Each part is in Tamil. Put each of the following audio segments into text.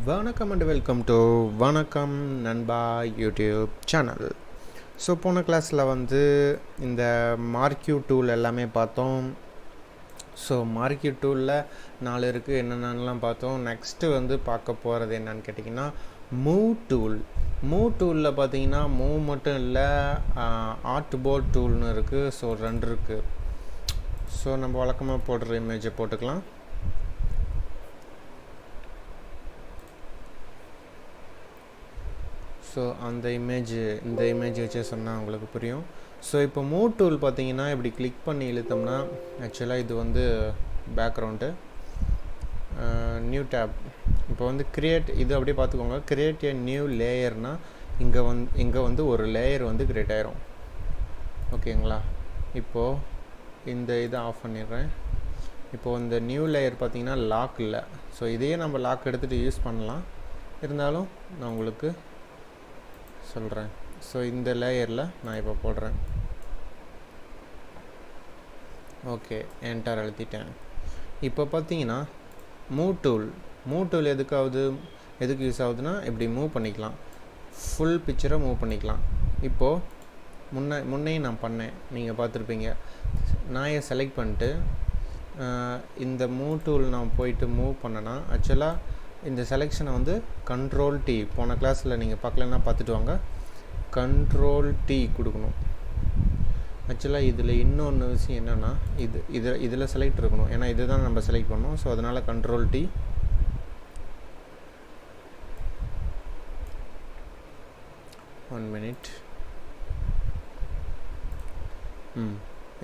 வணக்கம் அண்ட் வெல்கம் டு வணக்கம் நண்பா யூடியூப் சேனல். ஸோ போன கிளாஸில் இந்த மார்க்யூ டூல் எல்லாமே பார்த்தோம். ஸோ மார்க்யூ டூலில் 4 இருக்குது, என்னென்னலாம் பார்த்தோம். நெக்ஸ்ட்டு பார்க்க போகிறது என்னன்னு கேட்டிங்கன்னா மூவ் டூல். மூவ் டூலில் பார்த்தீங்கன்னா மூவ் மட்டும் இல்லை, ஆர்ட் போர்ட் டூல்னு இருக்குது. ஸோ 2 இருக்குது. ஸோ நம்ம வழக்கமாக போடுற இமேஜை போட்டுக்கலாம். ஸோ இந்த இமேஜ் வச்சு சொன்னால் உங்களுக்கு புரியும். ஸோ இப்போ மூவ் டூல் பார்த்தீங்கன்னா இப்படி கிளிக் பண்ணி இழுத்தோம்னா ஆக்சுவலாக இது பேக்ரவுண்டு, நியூ டேப். இப்போ கிரியேட் இது அப்படியே பார்த்துக்கோங்க. கிரியேட் ஏ நியூ லேயர்னால் இங்கே ஒரு லேயர் கிரியேட் ஆயிரும். ஓகேங்களா? இப்போது இந்த இதை ஆஃப் பண்ணிடுறேன். இப்போது இந்த நியூ லேயர் பார்த்தீங்கன்னா லாக் இல்லை. ஸோ இதையே நம்ம லாக் எடுத்துகிட்டு யூஸ் பண்ணலாம். இருந்தாலும் நான் உங்களுக்கு சொல்கிறேன். ஸோ இந்த லேயரில் நான் இப்போ போடுறேன். ஓகே, என்டர் அழுத்திட்டேன். இப்போ பார்த்தீங்கன்னா மூவ் டூல் எதுக்கு யூஸ் ஆகுதுன்னா இப்படி மூவ் பண்ணிக்கலாம், ஃபுல் பிக்சரை மூவ் பண்ணிக்கலாம். இப்போது முன்னையும் நான் பண்ணேன், நீங்கள் பார்த்துருப்பீங்க. நான் செலக்ட் பண்ணிட்டு இந்த மூவ் டூல் நான் போயிட்டு மூவ் பண்ணேன்னா ஆக்சுவலாக இந்த செலெக்ஷனை கண்ட்ரோல் டி, போன கிளாஸில் நீங்கள் பார்க்கலன்னா பார்த்துட்டு வாங்க, கண்ட்ரோல் டி கொடுக்கணும். ஆக்சுவலாக இதில் இன்னொன்று விஷயம் என்னென்னா இதில் செலக்ட் இருக்கணும். ஏன்னா இது தான் நம்ம செலக்ட் பண்ணோம். ஸோ அதனால் கண்ட்ரோல் டி. One minute.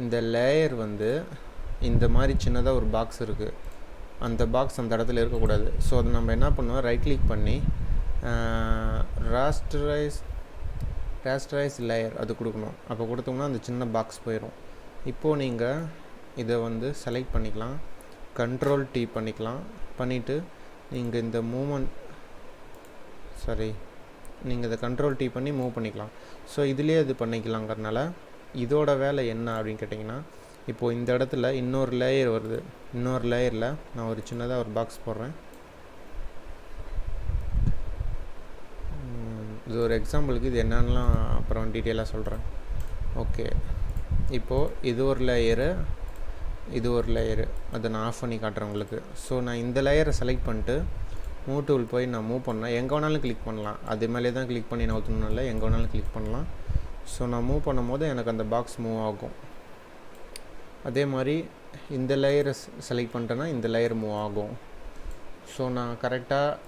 இந்த லேயர் இந்த மாதிரி சின்னதாக ஒரு பாக்ஸ் இருக்குது. அந்த பாக்ஸ் அந்த இடத்துல இருக்கக்கூடாது. ஸோ அதை நம்ம என்ன பண்ணுவோம், ரைட் கிளிக் பண்ணி ராஸ்டரைஸ் லேயர் அது கொடுக்கணும். அப்போ கொடுத்தோம்னா அந்த சின்ன பாக்ஸ் போயிடும். இப்போது நீங்கள் இதை செலக்ட் பண்ணிக்கலாம், கண்ட்ரோல் டி பண்ணிக்கலாம். பண்ணிவிட்டு நீங்கள் இந்த நீங்கள் இதை கண்ட்ரோல் டி பண்ணி மூவ் பண்ணிக்கலாம். ஸோ இதுலேயே இது பண்ணிக்கலாங்கிறதுனால இதோட வேலை என்ன அப்படின்னு கேட்டிங்கன்னா, இப்போது இந்த இடத்துல இன்னொரு லேயர் வருது. இன்னொரு லேயரில் நான் ஒரு சின்னதாக ஒரு பாக்ஸ் போடுறேன். இது ஒரு எக்ஸாம்பிளுக்கு, இது என்னென்னலாம் அப்புறம் டீட்டெயிலாக சொல்கிறேன். ஓகே, இப்போது இது ஒரு லேயரு, அதை நான் ஆஃப் பண்ணி காட்டுறேன் உங்களுக்கு. ஸோ நான் இந்த லேயரை செலக்ட் பண்ணிட்டு மூவ் டூல் போய் நான் மூவ் பண்ணேன். எங்கே வேணாலும் கிளிக் பண்ணலாம். அது மேலே தான் கிளிக் பண்ணி நான் ஊற்றணும் இல்லை, எங்கே வேணாலும் கிளிக் பண்ணலாம். ஸோ நான் மூவ் பண்ணும் போது எனக்கு அந்த பாக்ஸ் மூவ் ஆகும். அதே மாதிரி இந்த லேயரை செலக்ட் பண்ணிட்டேன்னா இந்த லேயர் மூவ் ஆகும். ஸோ நான் கரெக்டாக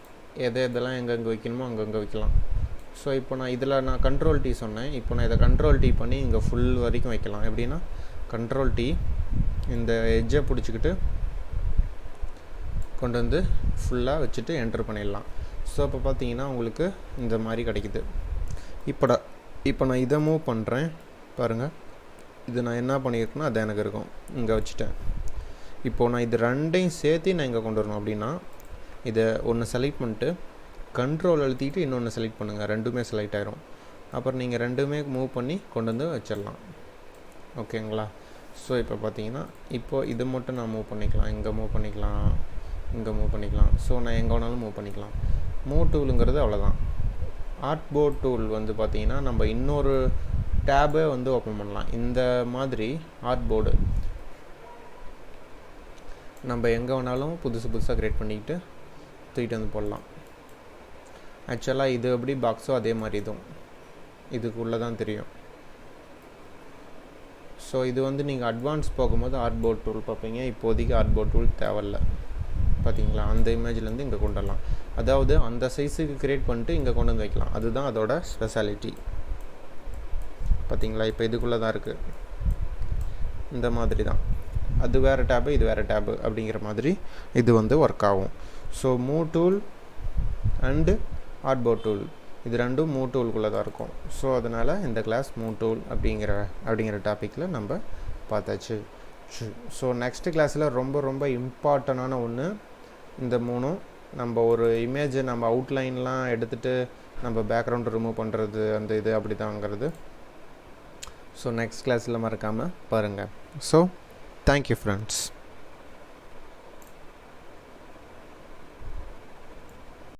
எதெல்லாம் எங்கெங்கே வைக்கணுமோ அங்கங்கே வைக்கலாம். ஸோ இப்போ நான் கண்ட்ரோல் டி சொன்னேன். இப்போ நான் இதை கண்ட்ரோல் டி பண்ணி இங்கே ஃபுல் வரைக்கும் வைக்கலாம். எப்படின்னா கண்ட்ரோல் டி இந்த எட்ஜை பிடிச்சிக்கிட்டு கொண்டு ஃபுல்லாக வச்சுட்டு என்டர் பண்ணிடலாம். ஸோ இப்போ பார்த்தீங்கன்னா உங்களுக்கு இந்த மாதிரி கிடைக்குது. இப்போ நான் இதை மூவ் பண்ணுறேன் பாருங்கள். இது நான் என்ன பண்ணியிருக்கேன்னா அது எனக்கு இருக்கும், இங்கே வச்சுட்டேன். இப்போது நான் இது ரெண்டையும் சேர்த்து நான் இங்கே கொண்டு வரணும். அப்படின்னா இதை ஒன்று செலக்ட் பண்ணிட்டு கண்ட்ரோல் அழுத்திட்டு இன்னொன்று செலக்ட் பண்ணுங்கள், ரெண்டுமே செலக்ட் ஆகிரும். அப்புறம் நீங்கள் ரெண்டுமே மூவ் பண்ணி கொண்டு வச்சிடலாம். ஓகேங்களா? ஸோ இப்போ பார்த்தீங்கன்னா இப்போது இது மட்டும் நான் மூவ் பண்ணிக்கலாம், இங்கே மூவ் பண்ணிக்கலாம், இங்கே மூவ் பண்ணிக்கலாம். ஸோ நான் எங்கே வேணாலும் மூவ் பண்ணிக்கலாம். மூவ் டூலுங்கிறது அவ்வளோதான். ஆர்ட் போர்ட் டூல் பார்த்தீங்கன்னா நம்ம இன்னொரு டேபை ஓப்பன் பண்ணலாம். இந்த மாதிரி ஆர்ட் போர்டு நம்ம எங்கே வேணாலும் புதுசாக க்ரியேட் பண்ணிக்கிட்டு தூக்கிட்டு போடலாம். ஆக்சுவலாக இது எப்படி பாக்ஸோ அதே மாதிரி இதுக்குள்ளே தான் தெரியும். ஸோ இது நீங்கள் அட்வான்ஸ் போகும்போது ஆர்ட் போர்ட் டூல் பார்ப்பீங்க. இப்போதைக்கு ஆர்ட் போர்ட் டூல் தேவையில்லை. பார்த்தீங்களா? அந்த இமேஜ்லேருந்து இங்கே கொண்டு வரலாம். அதாவது அந்த சைஸுக்கு க்ரியேட் பண்ணிட்டு இங்கே கொண்டு வைக்கலாம். அதுதான் அதோட ஸ்பெஷாலிட்டி. பார்த்தீங்களா? இப்போ இதுக்குள்ளே தான் இருக்குது. இந்த மாதிரி தான், அது வேறு டேபு இது வேறு டேபு அப்படிங்கிற மாதிரி இது ஒர்க் ஆகும். So move tool and artboard tool இது ரெண்டும் மூவ் டூலுக்குள்ளே தான் இருக்கும். ஸோ அதனால் இந்த கிளாஸ் மூவ் டூல் அப்படிங்கிற டாப்பிக்கில் நம்ம பார்த்தாச்சு. ஸோ நெக்ஸ்ட்டு கிளாஸில் ரொம்ப இம்பார்ட்டண்டான ஒன்று இந்த 3. நம்ம ஒரு இமேஜை நம்ம அவுட்லைன்லாம் எடுத்துகிட்டு நம்ம பேக்ரவுண்ட் ரிமூவ் பண்ணுறது இது அப்படி தாங்கிறது. ஸோ நெக்ஸ்ட் கிளாஸில் மறக்காமல் பாருங்கள். So thank you friends.